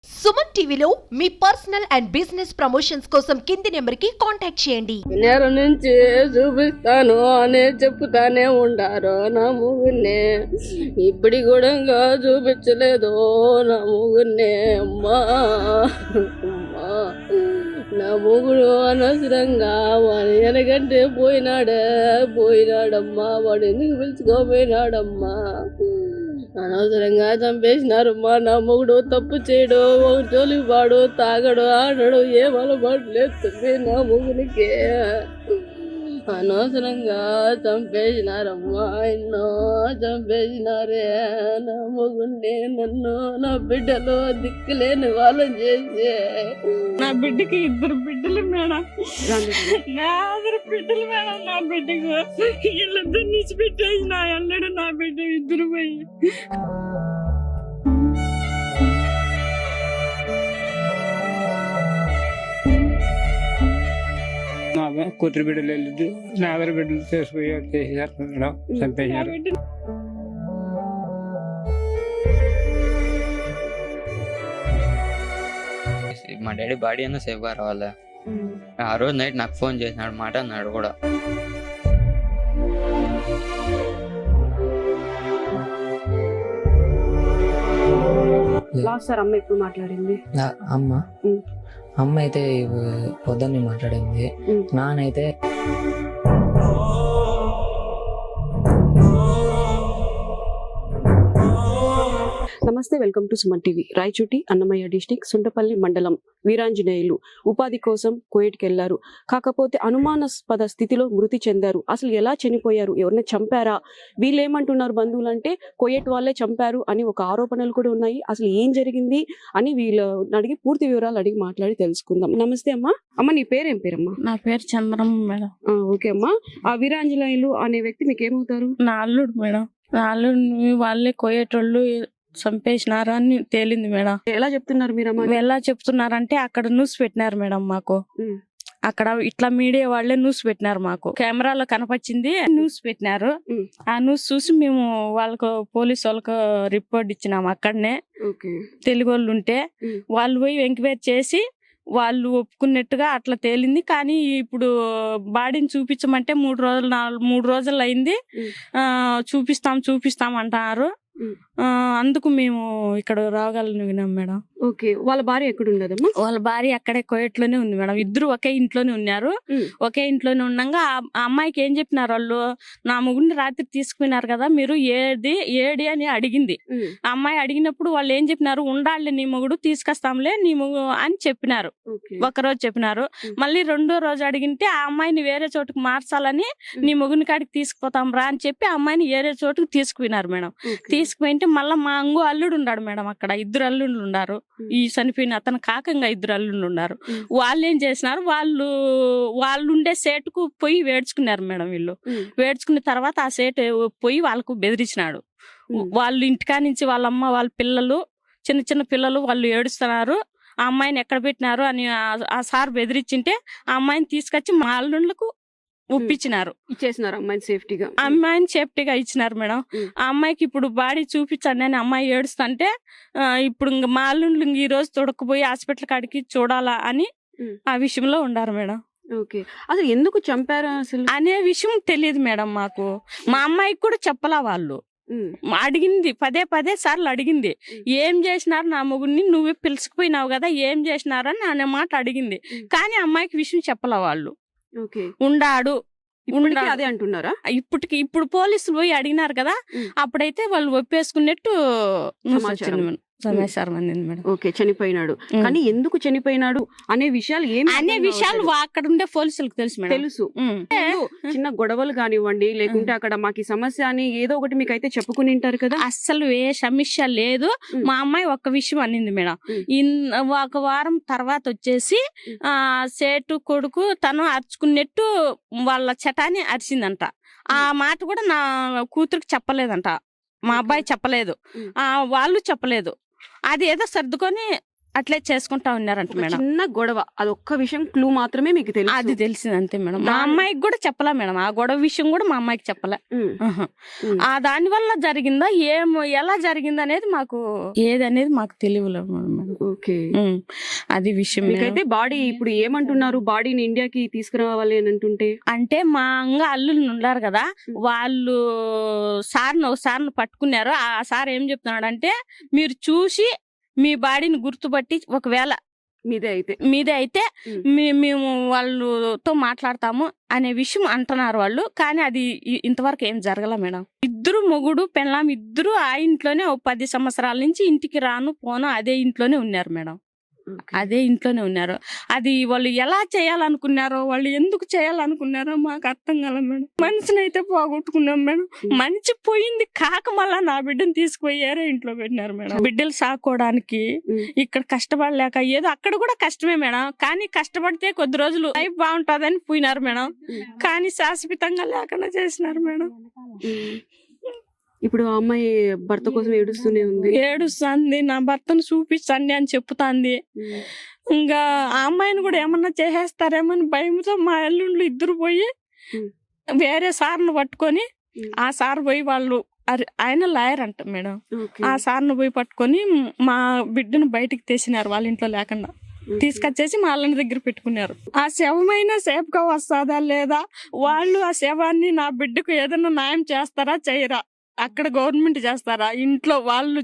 సుమన్ టీవీలో మీ personal and business promotions కోసం కింది నెంబర్కి కాంటాక్ట్ చేయండి. నేర నుంచి చూపిస్తాను అనే చెప్తానే ఉండారు నా ముగ్గురినే. ఇప్పటి కూడా చూపించలేదు నా ముగ్గురినే. అమ్మా అమ్మా నా మొగుడు అనవసరంగా వాడు ఎనగంటే పోయినాడమ్మా. వాడు ఎందుకు పిలుచుకోపోయినాడమ్మా. అనవసరంగా చంపేసినారమ్మా. నా మొగుడు తప్పు చేయడు, ఒక జోలికి వాడు, తాగడు, ఆడడు, ఏం అలవాటు లేదు నా మొగుడికి. అనవసరంగా చంపేసినారమ్మా. ఎన్నో చంపేసినారే నా మొగుడిని. నన్ను నా బిడ్డలు దిక్కులేని వాళ్ళని చేసి నా బిడ్డకి 2 బిడ్డలు మేడం. నా 2 బిడ్డలు మేడం. నా బిడ్డకు వీళ్ళిద్దరు నుంచి పెట్టేసి నా అల్లడు నా బిడ్డ 2 పోయి. నా కూతురు బిడ్డలు వెళ్ళిద్దు, నా 2 బిడ్డలు చేసిపోయారు, చేసేసారు మేడం, చంపేశారు. మా డాడీ బాడీ అన్న సేఫ్ గా రావాలి. ఆ రోజు నైట్ నాకు ఫోన్ చేసినాడు, మాట అన్నాడు కూడా. లాస్ట్ సార్ అమ్మ ఎప్పుడు మాట్లాడింది? అమ్మ అయితే పొద్దున్నే మాట్లాడింది. నానైతే నమస్తే, welcome to Suman TV. Rayachoti Annamayya district Suntapalli మండలం వీరాంజనేయులు ఉపాధి కోసం కువైట్కి వెళ్లారు. కాకపోతే అనుమానాస్పద స్థితిలో మృతి చెందారు. అసలు ఎలా చనిపోయారు, ఎవరిని చంపారా? వీళ్ళు ఏమంటున్నారు బంధువులు అంటే కువైట్ వాళ్ళే చంపారు అని ఒక ఆరోపణలు కూడా ఉన్నాయి. అసలు ఏం జరిగింది అని వీళ్ళు అడిగి పూర్తి వివరాలు అడిగి మాట్లాడి తెలుసుకుందాం. నమస్తే అమ్మా. అమ్మ నీ పేరేం పేరమ్మా? నా పేరు చంద్రమ్మ మేడం. ఓకే అమ్మా. ఆ వీరాంజనేయులు అనే వ్యక్తి మీకు ఏమవుతారు? నా అల్లుడు మేడం. నా అల్లుడిని వాళ్ళే కోయేటోళ్ళు చంపేసినారు అని తేలింది మేడం. ఎలా చెప్తున్నారు మీరమ్మా? ఎలా చెప్తున్నారంటే అక్కడ న్యూస్ పెట్టినారు మేడం మాకు. అక్కడ ఇట్లా మీడియా వాళ్ళే న్యూస్ పెట్టినారు మాకు. కెమెరాలో కనపచ్చింది, న్యూస్ పెట్టినారు. ఆ న్యూస్ చూసి మేము వాళ్ళకు పోలీసు వాళ్ళకు రిపోర్ట్ ఇచ్చినాము. అక్కడనే తెలుగు వాళ్ళు ఉంటే వాళ్ళు పోయి ఎంక్వైరీ చేసి వాళ్ళు ఒప్పుకున్నట్టుగా అట్లా తేలింది. కానీ ఇప్పుడు బాడీని చూపించమంటే 3 రోజులు అయింది. చూపిస్తాం అంటున్నారు. అందుకు మేము ఇక్కడ రాగలిగినాం మేడం. ఓకే. వాళ్ళ భార్య ఎక్కడ ఉండదమ్మా? వాళ్ళ భార్య అక్కడే కోయట్లోనే ఉంది మేడం. 2 ఒకే ఇంట్లోనే ఉన్నారు. ఒకే ఇంట్లోనే ఉండగా ఆ అమ్మాయికి ఏం చెప్పినారు వాళ్ళు, నా మొగుడిని రాత్రి తీసుకుపోయినారు కదా మీరు, ఏడి అని అడిగింది. ఆ అమ్మాయి అడిగినప్పుడు వాళ్ళు ఏం చెప్పినారు, ఉండాలి నీ మొగుడు, తీసుకొస్తాంలే నీ మొగుడు అని చెప్పినారు. ఒకరోజు చెప్పినారు. మళ్ళీ 2వ రోజు అడిగింటే ఆ అమ్మాయిని వేరే చోటుకు మార్చాలని, నీ మొగుని కాడికి తీసుకుపోతాం రా అని చెప్పి ఆ అమ్మాయిని వేరే చోటుకు తీసుకుపోయినారు మేడం. తీసుకుపోయింటే మళ్ళీ మా అంగు అల్లుడు ఉన్నాడు మేడం. అక్కడ 2 అల్లుళ్ళు ఉన్నారు. ఈ చనిపోయిన అతను కాకంగా 2 అల్లుళ్ళు ఉన్నారు. వాళ్ళు ఏం చేసినారు, వాళ్ళు ఉండే సేటుకు పోయి వేడ్చుకున్నారు మేడం. వీళ్ళు వేడ్చుకున్న తర్వాత ఆ సేటు పోయి వాళ్ళకు బెదిరించినాడు. వాళ్ళు ఇంటికా నుంచి వాళ్ళమ్మ వాళ్ళ పిల్లలు, చిన్న పిల్లలు వాళ్ళు ఏడుస్తున్నారు. ఆ అమ్మాయిని ఎక్కడ పెట్టినారు అని ఆ సార్ బెదిరించింటే ఆ అమ్మాయిని తీసుకొచ్చి మా అల్లుళ్ళకు ఒప్పించినారు. ఇచ్చేసినారు అమ్మాయిని సేఫ్టీగా. అమ్మాయిని సేఫ్టీగా ఇచ్చినారు మేడం. ఆ అమ్మాయికి ఇప్పుడు బాడీ చూపించండి అని అమ్మాయి ఏడుస్తుంటే ఇప్పుడు మా అల్లుళ్ళు ఈ రోజు తొడకపోయి హాస్పిటల్ కాడికి చూడాలా అని ఆ విషయంలో ఉండారు మేడం. ఓకే. అసలు ఎందుకు చంపారు అసలు అనే విషయం తెలియదు మేడం మాకు. మా అమ్మాయికి కూడా చెప్పలా. వాళ్ళు అడిగింది, పదే సార్లు అడిగింది, ఏం చేసినారు నా మొగుడిని, నువ్వే పిలుచుకుపోయినావు కదా, ఏం చేసినారు అని అనే మాట అడిగింది. కానీ అమ్మాయికి విషయం చెప్పలా. వాళ్ళు ఉండాడు అదే అంటున్నారా? ఇప్పుడు పోలీసులు పోయి అడిగినారు కదా, అప్పుడైతే వాళ్ళు ఒప్పేసుకున్నట్టు సమాచారం అందింది మేడం. ఓకే. చనిపోయినాడు. కానీ ఎందుకు చనిపోయినాడు అనే విషయాలు అక్కడ ఉండే పోలీసులకు తెలుసు. చిన్న గొడవలు కానివ్వండి, లేకుంటే అక్కడ మాకు సమస్య అని ఏదో ఒకటి మీకు అయితే చెప్పుకుని ఉంటారు కదా. అస్సలు ఏ సమస్య లేదు. మా అమ్మాయి ఒక్క విషయం అనింది మేడం. 1 వారం తర్వాత వచ్చేసి సేటు కొడుకు తను అరుచుకున్నట్టు వాళ్ళ చటాన్ని అరిచిందంట. ఆ మాట కూడా నా కూతురికి చెప్పలేదంట. మా అబ్బాయి చెప్పలేదు, వాళ్ళు చెప్పలేదు. అది ఏదో సర్దుకొని అట్లే చేసుకుంటా ఉన్నారంట ఒక మేడం. చిన్న గొడవ, అది ఒక్క విషయం క్లూ మాత్రమే మీకు తెలుసు. అది తెలిసింది అంతే మేడం. మా అమ్మాయికి కూడా చెప్పలే మేడం, ఆ గొడవ విషయం కూడా మా అమ్మాయికి చెప్పలే. ఉమ్, ఆహా. ఉమ్. ఆ దాని వల్ల జరిగిందా ఎలా జరిగింది అనేది మాకు ఏదనేది మాకు తెలియలేదు మేడం. ఓకే. అది విషయం మేడం. మీకైతే బాడీ ఇప్పుడు ఏమంటున్నారు, బాడీని ఇండియాకి తీసుకురావాలి అని అంటుంటే? అంటే మా అల్లుళ్ళు ఉన్నారు కదా, వాళ్ళు సార్ను పట్టుకున్నారు. ఆ సార్ ఏం చెప్తున్నాడు అంటే, మీరు చూసి మీ బాడీని గుర్తుపట్టి ఒకవేళ మీదే అయితే మేము వాళ్ళతో మాట్లాడతాము అనే విషయం అంటున్నారు వాళ్ళు. కానీ అది ఇంతవరకు ఏం జరగల మేడం. ఇద్దరు మొగుడు పెళ్ళాం ఇద్దరు ఆ ఇంట్లోనే 10 సంవత్సరాల నుంచి ఇంటికి రాను పోను అదే ఇంట్లోనే ఉన్నారు మేడం. అదే ఇంట్లోనే ఉన్నారు. అది వాళ్ళు ఎలా చేయాలనుకున్నారో, వాళ్ళు ఎందుకు చేయాలనుకున్నారో మాకు అర్థం కాలేదు మేడం. మనిషిని అయితే పోగొట్టుకున్నాం మేడం. మనిషి పోయింది కాక మళ్ళా నా బిడ్డను తీసుకుపోయారే ఇంట్లో పెట్టినారు మేడం. బిడ్డలు సాకోవడానికి ఇక్కడ కష్టపడలేక, ఏదో అక్కడ కూడా కష్టమే మేడం, కానీ కష్టపడితే కొద్ది రోజులు లైఫ్ బాగుంటుందని పోయినారు మేడం. కానీ శాశ్వతంగా లేకుండా చేసినారు మేడం. ఇప్పుడు ఆ అమ్మాయి భర్త కోసం ఏడుస్తూనే ఉంది. ఏడుస్తుంది, నా భర్తను చూపించండి అని చెప్తాంది. ఇంకా ఆ అమ్మాయిని కూడా ఏమన్నా చేసేస్తారేమని భయంతో మా అల్లుళ్ళు ఇద్దరు పోయి వేరే సార్ను పట్టుకొని, ఆ సార్ పోయి వాళ్ళు ఆయన లాయర్ అంట మేడం, ఆ సార్ను పోయి పట్టుకొని మా బిడ్డను బయటికి తీసినారు వాళ్ళ ఇంట్లో లేకుండా. తీసుకొచ్చేసి మా అల్లని దగ్గర పెట్టుకున్నారు. ఆ శవమైనా సేఫ్ గా వస్తుందా లేదా, వాళ్ళు ఆ శవాన్ని నా బిడ్డకు ఏదైనా న్యాయం చేస్తారా చేయరా, అక్కడ గవర్నమెంట్ చేస్తారా, ఇంట్లో వాళ్ళు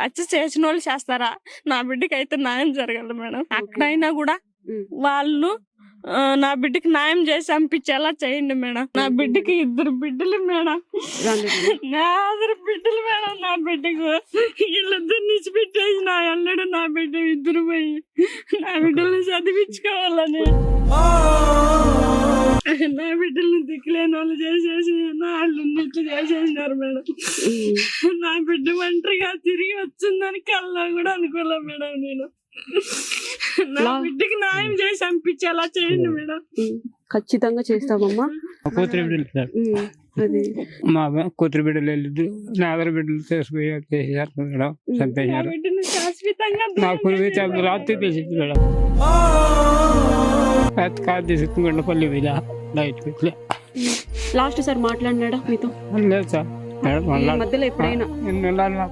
హత్య చేసిన వాళ్ళు చేస్తారా, నా బిడ్డకి అయితే న్యాయం జరగాలి మేడం. అక్కడైనా కూడా వాళ్ళు నా బిడ్డకి న్యాయం చేసి పంపించేలా చేయండి మేడం. నా బిడ్డకి 2 బిడ్డలు మేడం, నా 2 బిడ్డలు మేడం. నా బిడ్డకు వీళ్ళిద్దరు నుంచి పెట్టేసి నా అల్లుడు నా బిడ్డ 2 పోయి నా బిడ్డలు చదివించుకోవాలని, నా బిడ్డలను దిక్కులేని వాళ్ళు చేసేసి నా అల్లుడిని ఇట్లా చేసేసినారు మేడం. నా బిడ్డ ఒంటరిగా తిరిగి వచ్చిందని కల్లా కూడా అనుకోలే మేడం. నేను నా బిడ్డకి న్యాయం చేసి పంపించేలా చేయండి మేడం. ఖచ్చితంగా చేస్తామమ్మా. కూతురు బిడ్డలు సార్, మా కూతురు బిడ్డలు వెళ్ళిద్దు, నా 2 బిడ్డలు చేసేసారు మేడం, చంపేశారు. శాశ్వతంగా నా కుటుంబ రాత్రి తెలిసింది మేడం. కాదు తీసుకుని గుండపల్లి మీద లైట్ పెట్టి. లాస్ట్ సార్ మాట్లాడినాడా మీతో? లేదు సార్ మేడం, మధ్యలో ఎప్పుడైనా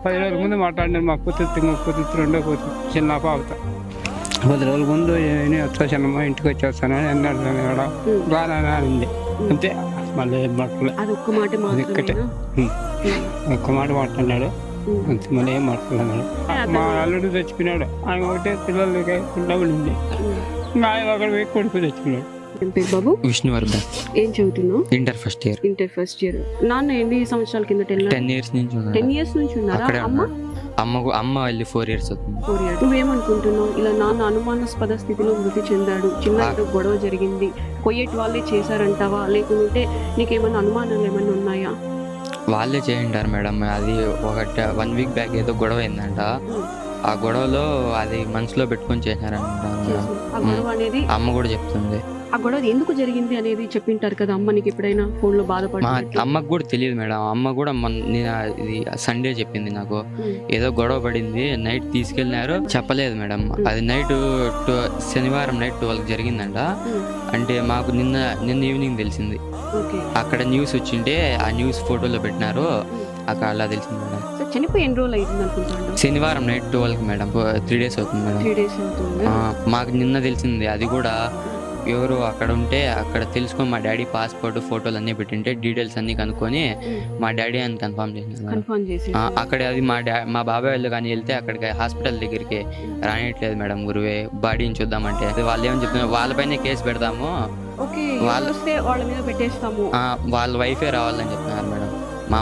10 రోజుల ముందు మాట్లాడినారు. మా కూతురు 2వ కూతురు చిన్న పాపతో 10 రోజుల ముందు వచ్చేసానమ్మా, ఇంటికి వచ్చేస్తానని అన్నాడు మేడం. బాగా అనింది అంతే, మళ్ళీ ఏం మాట్లాడలేదు. అది ఒక్క మాట ఒక్క మాట మాట్లాడినాడు అంతే, మళ్ళీ ఏం మాట్లాడలేదు. మా అల్లుడు చచ్చిపోయినాడు, ఆయన ఒకటే పిల్లలకి ఉండబడింది, ఆయన అక్కడ పోయి కొడుకు తెచ్చుకున్నాడు. బాబు విష్ణువర్ధన్. ఏం చదువుతున్నావు? Inter first year. నాన్న ఎన్ని సంవత్సరాల కింద? 10 years నుంచి 10 years నుంచి ఉన్నారా? అమ్మ వెళ్ళి 4 years అవుతుంది. 4 years. నువ్వేమనుకుంటున్నావు? ఇలా నాన్న అనుమానాస్పద స్థితిలో మృతి చెందాడు, చిన్న గొడవ జరిగింది, కొయ్యేటి వాళ్ళే చేశారంటావా, లేకుంటే నీకేమైనా అనుమానాలు ఏమైనా ఉన్నాయా? వాళ్ళే చేయంటారు మేడం. అది 1 week బ్యాక్ ఏదో గొడవ అయిందంట. ఆ గొడవలో అది మనసులో పెట్టుకొని చేశారంట. అమ్మ కూడా చెప్తుంది. ఆ గొడవ ఎందుకు జరిగింది అనేది చెప్పింటారు కదా అమ్మ, నీకు ఎప్పుడైనా ఫోన్ లో బాధపడి? అమ్మకు కూడా తెలియదు మేడం. అమ్మ కూడా ఇది సండే చెప్పింది నాకు, ఏదో గొడవ పడింది, నైట్ తీసుకెళ్ళినారు, చెప్పలేదు మేడం. అది నైట్ శనివారం నైట్ 12 జరిగిందంట. అంటే మాకు నిన్న ఈవినింగ్ తెలిసింది. అక్కడ న్యూస్ వచ్చింటే ఆ న్యూస్ ఫోటోలో పెట్టినారు, అక్కడ అలా తెలిసింది మేడం. చనిపోయి ఎన్ని రోజులు అవుతుంది అనుకుంటాను? శనివారం నైట్ 12 మేడం, 3 days అవుతుంది మేడం. 3 days అవుతుంది. మాకు నిన్న తెలిసింది. అది కూడా ఎవరు అక్కడ ఉంటే అక్కడ తెలుసుకొని మా డాడీ పాస్పోర్ట్ ఫోటోలు అన్నీ పెట్టింటే డీటెయిల్స్ అన్ని కనుక్కొని మా డాడీ అని కన్ఫర్మ్ చేసినారు. అక్కడ అది మా బాబాయ్ వాళ్ళు కానీ వెళ్తే అక్కడికి హాస్పిటల్ దగ్గరికి రానియట్లేదు మేడం. గురువే బాడీని చూద్దామంటే వాళ్ళు ఏమని చెప్తున్నారు, వాళ్ళపైనే కేసు పెడతాము, వాళ్ళ వైఫే రావాలని చెప్తున్నారు మేడం. మా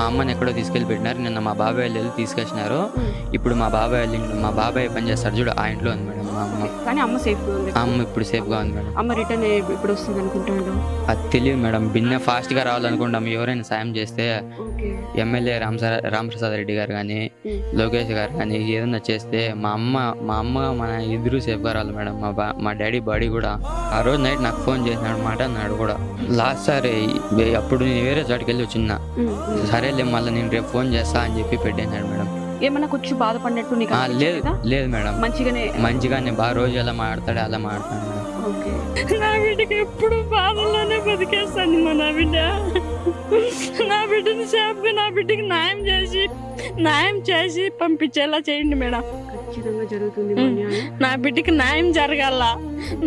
అమ్మని ఎక్కడో తీసుకెళ్ళి పెట్టినారు. నిన్న మా బాబాయ్ వాళ్ళు వెళ్ళి తీసుకొచ్చినారు. ఇప్పుడు మా బాబాయ్ పని చేస్తారు చూడు, ఆ ఇంట్లో ఉంది మేడం మా అమ్మ. అమ్మ ఇప్పుడు సేఫ్ గా ఉంది మేడం. అమ్మ రిటర్న్ ఎప్పుడు వస్తుంది అనుకుంటాడు? అది తెలియదు మేడం. బిన్న ఫాస్ట్ గా రావాలనుకుంటాం. ఎవరైనా సాయం చేస్తే ఎమ్మెల్యే రామప్రసాద్ రెడ్డి గారు కానీ లోకేష్ గారు కానీ ఏదన్నా చేస్తే మా అమ్మ మన ఇద్దరు సేఫ్ గా రావాలి మేడం. మా డాడీ బాడీ కూడా ఆ రోజు నైట్ నాకు ఫోన్ చేసినాడు మాట అన్నాడు కూడా. లాస్ట్ సారి అప్పుడు నేను వేరే చోటుకి వెళ్ళి వచ్చిన, సరేలే మళ్ళీ నేను రేపు ఫోన్ చేస్తా అని చెప్పి పెట్టేశాడు మేడం. ఏమన్నా కొంచెం బాధపడినట్టు నీకు లేదు అనిపించలేదా? లేదు మేడం, మంచిగానే బాగా రోజు ఎలా మాడతాడు అలా మాడతాడు మేడం. ఓకే. నా బిడ్డకి ఎప్పుడు బాధల్లోనే బతికేస్తాను నా బిడ్డ. నా బిడ్డని చెప్పి నా బిడ్డకి న్యాయం చేసి పంపించేలా చేయండి మేడం. ఖచ్చితంగా జరుగుతుంది మా న్యాయం. నా బిడ్డకి న్యాయం జరగాల,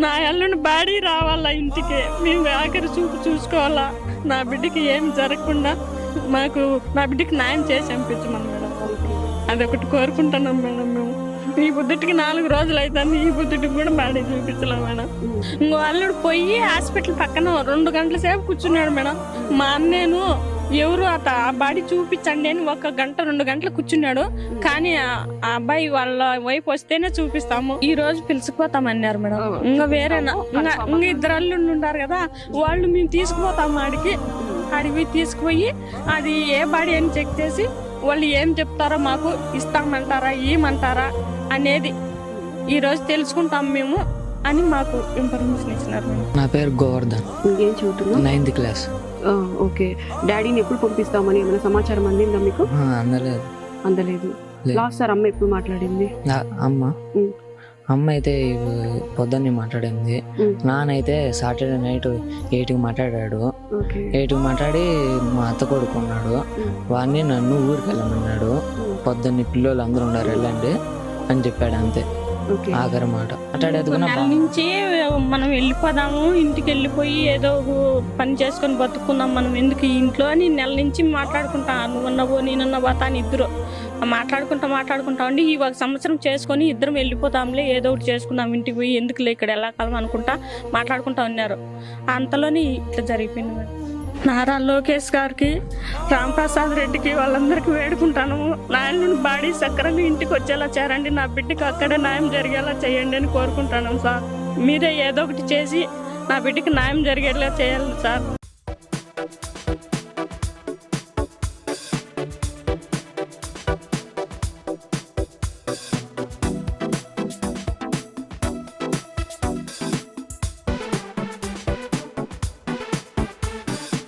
నా అల్లుని బాడీ రావాలా ఇంటికి, మేము ఆఖరి చూపు చూసుకోవాలా. నా బిడ్డకి ఏం జరగకుండా మాకు నా బిడ్డకి న్యాయం చేసి పంపించమని మేడం. అదొకటి కోరుకుంటున్నాం మేడం. మేము ఈ బుద్ధుడికి 4 రోజులు అవుతుంది, ఈ బుద్ధుడికి కూడా బాడీ చూపించలేం మేడం. ఇంకో అల్లుడు పోయి హాస్పిటల్ పక్కన 2 గంటల సేపు కూర్చున్నాడు మేడం. మా అన్నేను ఎవరు ఆ బాడీ చూపించండి అని 1 గంట 2 గంటలు కూర్చున్నాడు. కానీ ఆ అబ్బాయి వాళ్ళ వైపు వస్తేనే చూపిస్తాము, ఈ రోజు పిలుచుకుపోతామన్నారు మేడం. ఇంకా వేరే ఇంకా 2 అల్లుళ్ళు ఉన్నారు కదా, వాళ్ళు మేము తీసుకుపోతాము అడిగి తీసుకుపోయి అది ఏ బాడీ అని చెక్ చేసి వాళ్ళు ఏం చెప్తారో మాకు ఇస్తామంటారా ఏమంటారా అనేది ఈ రోజు తెలుసుకుంటాం మేము అని మాకు ఇన్ఫర్మేషన్ ఇచ్చినారు మేడం. నా పేరు గోవర్ధన్, ఇంకేం చదువుతున్నావు? 9th class. ఓకే. డాడీని ఎప్పుడు పంపిస్తామని ఏమైనా సమాచారం అందిందా మీకు? అందలేదు. అందలేదు. లేదు. లాస్ట్ సార్ అమ్మ ఎప్పుడు మాట్లాడింది? అమ్మ అయితే పొద్దున్నే మాట్లాడింది. నానైతే సాటర్డే నైట్ 8కి మాట్లాడాడు. 8కి మాట్లాడి మా అత్త కొడుకున్నాడు, వాడిని నన్ను ఊరికి వెళ్ళమన్నాడు. పొద్దున్నే పిల్లలు అందరూ ఉన్నారు వెళ్ళండి అని చెప్పాడు, అంతే ఆఖరి మాట మాట్లాడేది. నెల నుంచి మనం వెళ్ళిపోదాము, ఇంటికి వెళ్ళిపోయి ఏదో పని చేసుకొని బతుకుందాం మనం ఎందుకు ఈ ఇంట్లో అని నెల నుంచి మాట్లాడుకుంటా, నువ్వున్నావో నేనున్నా పోతా అని ఇద్దరు మాట్లాడుకుంటా ఉండి ఈ 1 సంవత్సరం చేసుకొని ఇద్దరం వెళ్ళిపోతాంలే, ఏదో ఒకటి చేసుకుందాం ఇంటికి పోయి, ఎందుకులే ఇక్కడ ఎలా కాలం అనుకుంటా మాట్లాడుకుంటా ఉన్నారు. అంతలోనే ఇట్లా జరిగిపోయింది మేడం. నారా లోకేష్ గారికి, రాంప్రసాద్ రెడ్డికి వాళ్ళందరికీ వేడుకుంటాను, నాయన బాడీ సక్రంగా ఇంటికి వచ్చేలా చేరండి, నా బిడ్డకి అక్కడే న్యాయం జరిగేలా చేయండి అని కోరుకుంటాను సార్. మీరే ఏదో ఒకటి చేసి నా బిడ్డకి న్యాయం జరిగేలా చేయాలి సార్.